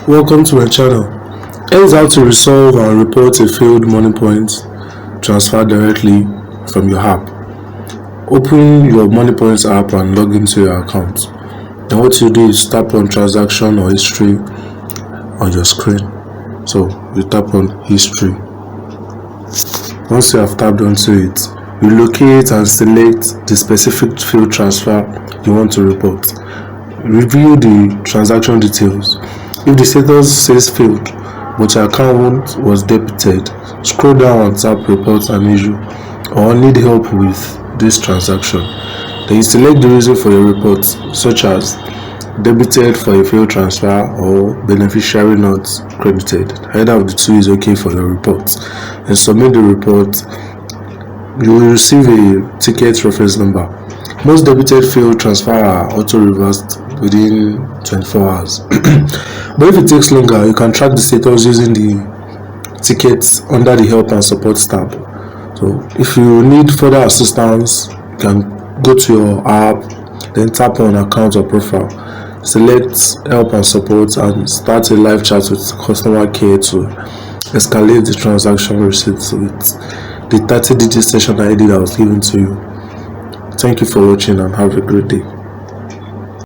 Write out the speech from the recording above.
Welcome to my channel. Here's how to resolve and report a failed Moniepoint transfer directly from your app. Open your Moniepoint app and log into your account. Then what you do is tap on transaction or history on your screen. So you tap on history. Once you have tapped onto it, you locate and select the specific failed transfer you want to report. Review the transaction details. If the status says failed but your account was debited, scroll down and tap report an issue or need help with this transaction. Then you select the reason for your report, such as debited for a failed transfer or beneficiary not credited. Either of the two is okay for your report. And submit the report. You will receive a ticket reference number. Most debited failed transfer are auto-reversed within 24 hours. But if it takes longer, you can track the status using the tickets under the help and support tab. So if you need further assistance, you can go to your app, then tap on account or profile, select help and support, and start a live chat with customer care to escalate the transaction receipt with the 30-digit session ID that was given to you. Thank you for watching and have a great day.